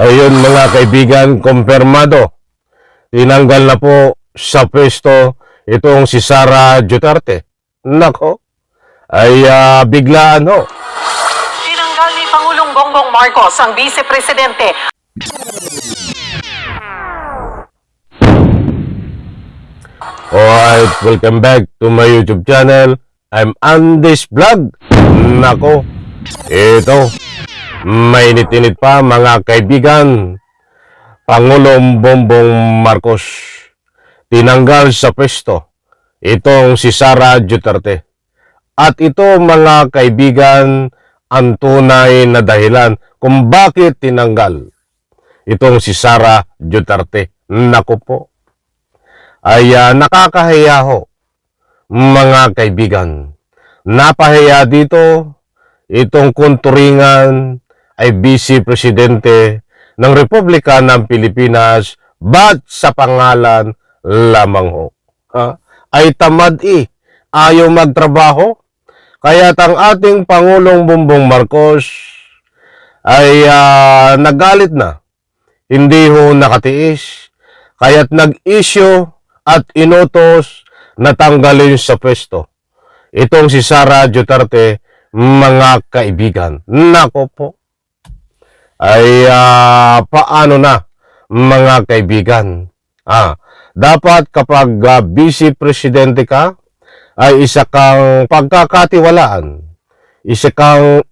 Ayun mga kaibigan, kumpirmado. Tinanggal na po sa pwesto itong si Sara Duterte. Nako, ay biglaan ho. Tinanggal ni Pangulong Bongbong Marcos ang vice-presidente. Alright, welcome back to my YouTube channel. I'm Andy's Vlog. Nako, ito, mainit-init pa mga kaibigan. Pangulong Bongbong Marcos tinanggal sa pwesto itong si Sara Duterte. At ito mga kaibigan, ang tunay na dahilan kung bakit tinanggal itong si Sara Duterte. Nako po, ay nakakahiya ho mga kaibigan. Napahiya dito itong kunturingan ay vice-presidente ng Republika ng Pilipinas, ba't sa pangalan lamang ho? Ay tamad ayaw magtrabaho. Kaya't ang ating Pangulong Bongbong Marcos ay nagalit na. Hindi ho nakatiis. Kaya't nag-issue at inutos na tanggalin sa pwesto itong si Sara Duterte, mga kaibigan. Nako po, ay paano na mga kaibigan? Dapat kapag vice-presidente ka, ay isa kang pagkakatiwalaan, isa kang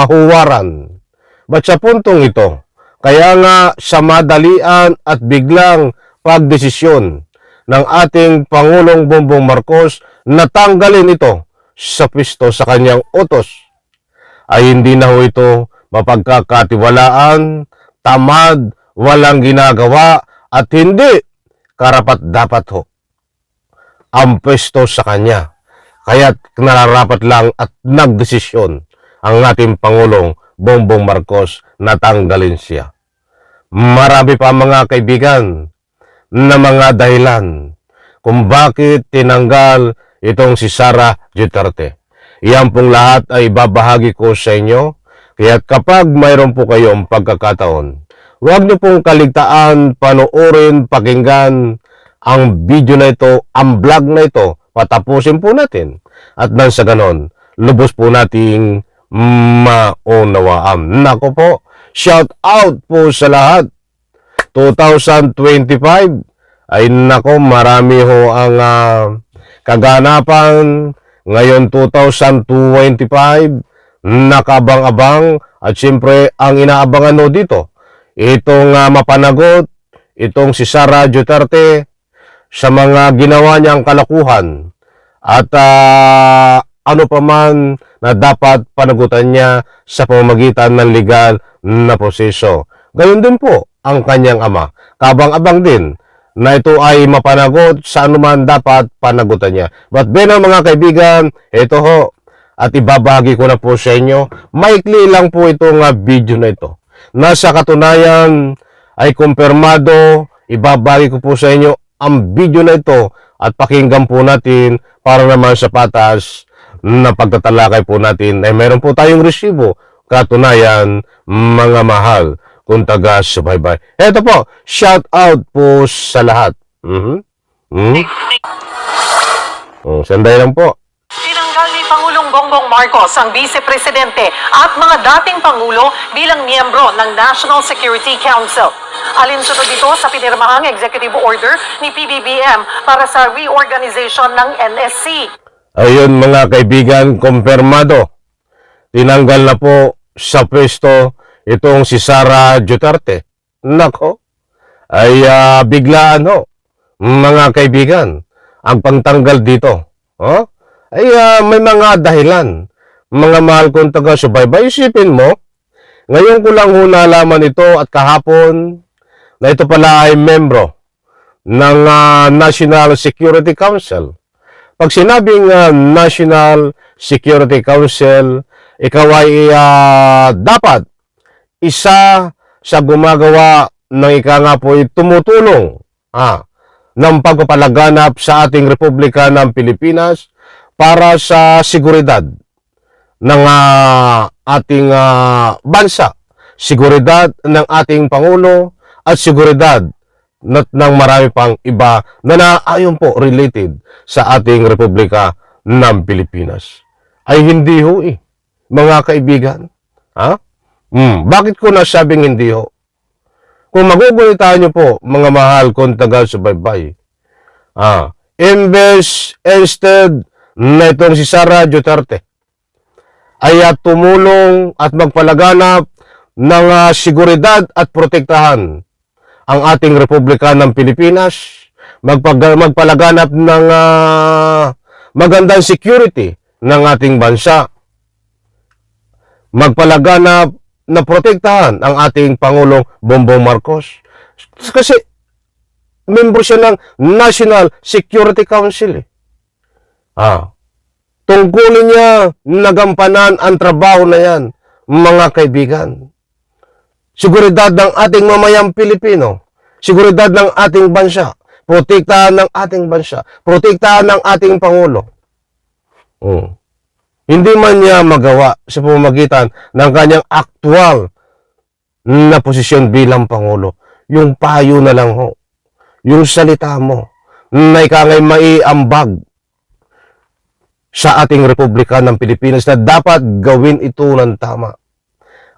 huwaran. Ba't sa puntong ito? Kaya nga sa madalian at biglang pagdesisyon ng ating Pangulong Bongbong Marcos na tanggalin ito sa pwesto sa kanyang utos, ay hindi na ho ito mapagkakatiwalaan, tamad, walang ginagawa, at hindi karapat-dapat ho ang pwesto sa kanya. Kaya't nararapat lang at nagdesisyon ang ating Pangulong Bongbong Marcos na tanggalin siya. Marami pa mga kaibigan na mga dahilan kung bakit tinanggal itong si Sara Duterte. Iyan pong lahat ay babahagi ko sa inyo. Kaya kapag mayroon po kayong pagkakataon, huwag niyo pong kaligtaan, panoorin, pakinggan ang video na ito, ang vlog na ito. Patapusin po natin. At nang sa ganon, lubos po nating maunawaan. Nako po, shout out po sa lahat. 2025 ay nako, marami ho ang kaganapan. Ngayon 2025, nakabang-abang, at siyempre ang inaabangan no dito, itong mapanagot itong si Sara Duterte sa mga ginawa niyang kalakuhan at ano pa man na dapat panagutan niya sa pamamagitan ng legal na proseso. Gayon din po ang kanyang ama. Kabang-abang din na ito ay mapanagot sa anuman dapat panagutan niya. But bilang mga kaibigan, ito ho, at ibabahagi ko na po sa inyo. Maikli lang po itong video na ito. Nasa katunayan ay kumpirmado, ibabahagi ko po sa inyo ang video na ito at pakinggan po natin para naman sa patas na pagtatalakay po natin ay meron po tayong resibo. Katunayan, mga mahal, kung taga-subaybay. Ito po, shout out po sa lahat. Sanday lang po. Tinanggal ni Pangulong Bongbong Marcos ang vice-presidente at mga dating pangulo bilang miyembro ng National Security Council. Alinsunod dito sa pinirmahang executive order ni PBBM para sa reorganization ng NSC. Ayun mga kaibigan, kumpirmado. Tinanggal na po sa pwesto itong si Sara Duterte. Nako, ay biglaan ho mga kaibigan ang pagtanggal dito. Ay may mga dahilan. Mga mahal kong taga-subaybay, isipin mo, ngayon ko lang ho nalaman ito at kahapon na ito pala ay membro ng National Security Council. Pag sinabing National Security Council, ikaw ay dapat isa sa gumagawa ng nga po ay tumutulong ng pagpapalaganap sa ating Republika ng Pilipinas para sa seguridad ng ating bansa seguridad ng ating Pangulo at seguridad ng marami pang iba na naayon po related sa ating Republika ng Pilipinas. Ay hindi ho mga kaibigan. Ha? Bakit ko nasabing hindi ho? Kung magugulitan nyo po, mga mahal kong taga-subaybay, instead na itong si Sara Duterte ay tumulong at magpalaganap ng seguridad at protektahan ang ating Republika ng Pilipinas, magpalaganap ng magandang security ng ating bansa, magpalaganap na protektahan ang ating Pangulong Bongbong Marcos. Kasi membro siya ng National Security Council. Tungkulin niya nagampanan ang trabaho na yan, mga kaibigan. Seguridad ng ating mamayang Pilipino, seguridad ng ating bansa, protektahan ng ating bansa, protektahan ng ating Pangulo. Hindi man niya magawa sa pamamagitan ng kanyang aktual na posisyon bilang Pangulo. Yung payo na lang ho, yung salita mo, na ikangay maiambag sa ating Republika ng Pilipinas na dapat gawin ito ng tama.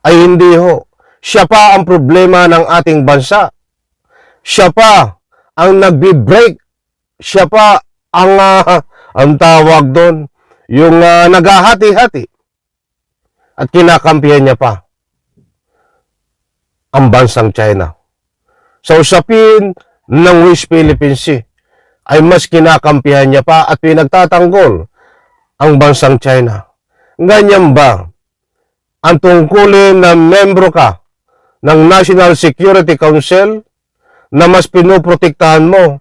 Ay hindi ho. Siya pa ang problema ng ating bansa. Siya pa ang nagbi-break. Siya pa ang tawag doon, yung naghahati-hati. At kinakampihan niya pa ang bansang China. Sa usapin ng West Philippine Sea, ay mas kinakampihan niya pa at pinagtatanggol ang bansang China. Ganyan ba ang tungkulin na membro ka ng National Security Council na mas pinoprotektahan mo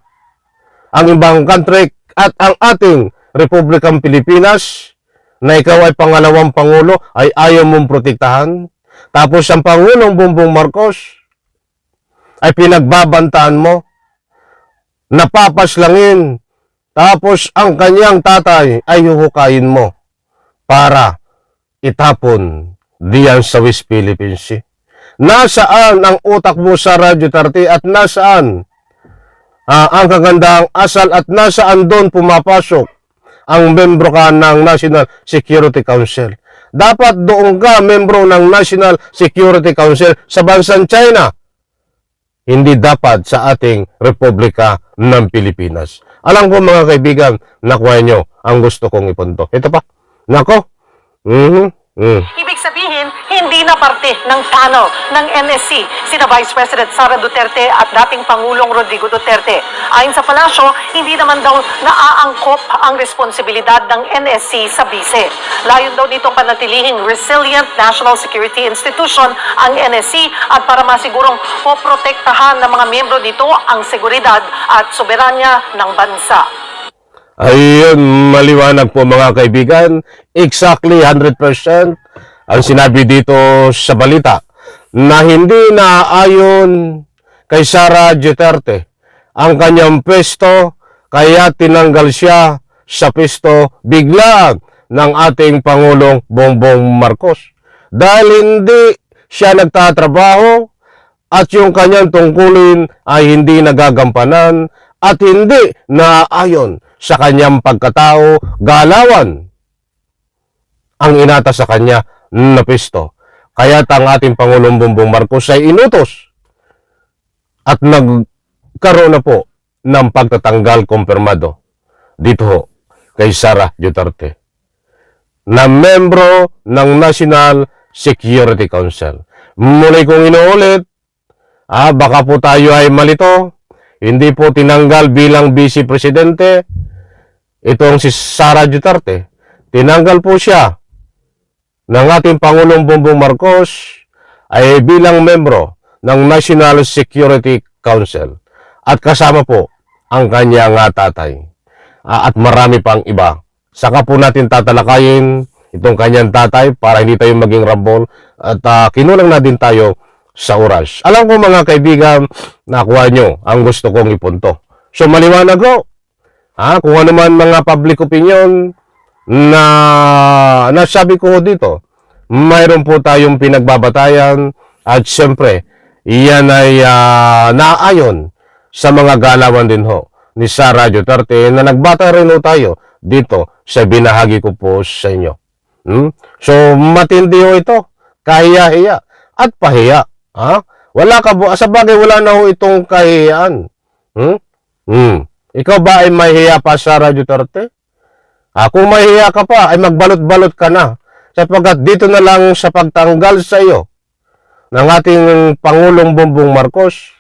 ang ibang country at ang ating Republikang Pilipinas na ikaw ay pangalawang Pangulo ay ayaw mong protektahan? Tapos ang Pangulong Bongbong Marcos ay pinagbabantaan mo, napapaslangin, tapos ang kanyang tatay ay huhukayin mo para itapon diyan sa West Philippine Sea. Nasaan ang utak mo, Sara Duterte, at nasaan ang kagandang asal at nasaan doon pumapasok ang membro ka ng National Security Council? Dapat doon ka membro ng National Security Council sa bansang China. Hindi dapat sa ating Republika ng Pilipinas. Alam ko mga kaibigan, nakuha nyo ang gusto kong ipunto. Ito pa. Nako. Ibig sabihin, hindi na parte ng tunnel ng NSC sina Vice President Sara Duterte at dating Pangulong Rodrigo Duterte. Ayon sa palasyo, hindi naman daw naaangkop ang responsibilidad ng NSC sa bise. Layon daw nitong panatilihing resilient national security institution ang NSC at para masigurong poprotektahan ng mga miyembro nito ang seguridad at soberanya ng bansa. Ayun, maliwanag po mga kaibigan. Exactly 100% ang sinabi dito sa balita na hindi naayon kay Sara Duterte ang kanyang pwesto, kaya tinanggal siya sa pwesto bigla ng ating Pangulong Bongbong Marcos. Dahil hindi siya nagtatrabaho at yung kanyang tungkulin ay hindi nagagampanan at hindi naayon sa kanyang pagkatao, galawan ang inata sa kanya na pwesto. Kaya't ang ating Pangulong Bongbong Marcos ay inutos at nagkaroon na po ng pagtatanggal kumpirmado dito ho kay Sara Duterte na membro ng National Security Council. Muli kong inuulit, baka po tayo ay malito, hindi po tinanggal bilang Vice Presidente itong si Sara Duterte. Tinanggal po siya ng ating Pangulong Bongbong Marcos ay bilang membro ng National Security Council at kasama po ang kanyang tatay at marami pang iba. Saka po natin tatalakayin itong kanyang tatay para hindi tayo maging rambol at kinulang na din tayo sa oras. Alam ko mga kaibigan, nakuha nyo ang gusto kong ipunto. So maliwanag ko, kung ano man mga public opinion na nasabi ko dito, mayroon po tayong pinagbabatayan At syempre, iyan ay naayon sa mga galawan din ho ni Sara Duterte na nagbata rin ho tayo dito sa binahagi ko po sa inyo. So, matindi ho ito. Kahiya-hiya at pahiya. Ha? Wala ka po, sa bagay wala na ho itong kahiyaan. Ikaw ba ay mahihiya pa, Sara Duterte? Kung mahihiya ka pa, ay magbalot-balot ka na. Sapagkat dito na lang sa pagtanggal sa iyo ng ating Pangulong Bongbong Marcos,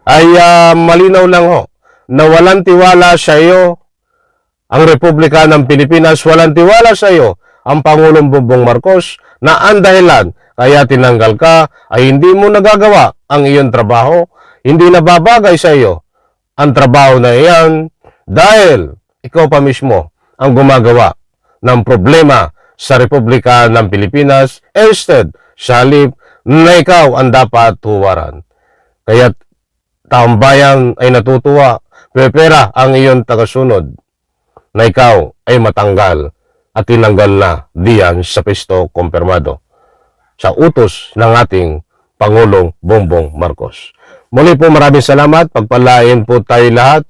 ay malinaw lang ho na walang tiwala sa iyo ang Republika ng Pilipinas, walang tiwala sa iyo ang Pangulong Bongbong Marcos, na ang dahilan kaya tinanggal ka ay hindi mo nagagawa ang iyong trabaho, hindi nababagay sa iyo ang trabaho na iyan dahil ikaw pa mismo ang gumagawa ng problema sa Republika ng Pilipinas, instead sa halip na ikaw ang dapat huwaran. Kaya taong bayan ay natutuwa, pera ang iyong tagasunod na ikaw ay matanggal at tinanggal na diyan sa pesto kumpirmado sa utos ng ating Pangulong Bongbong Marcos. Muli po maraming salamat, pagpalain po tayo lahat.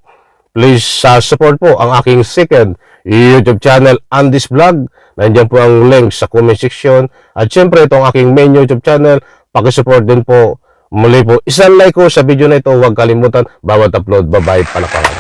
Please support po ang aking second YouTube channel, Andy's Vlog. Nandiyan po ang link sa comment section. At syempre itong aking main YouTube channel, pakisupport din po. Muli po, isang like ko sa video na ito. Huwag kalimutan, bawat upload. Bye-bye, palakpakan.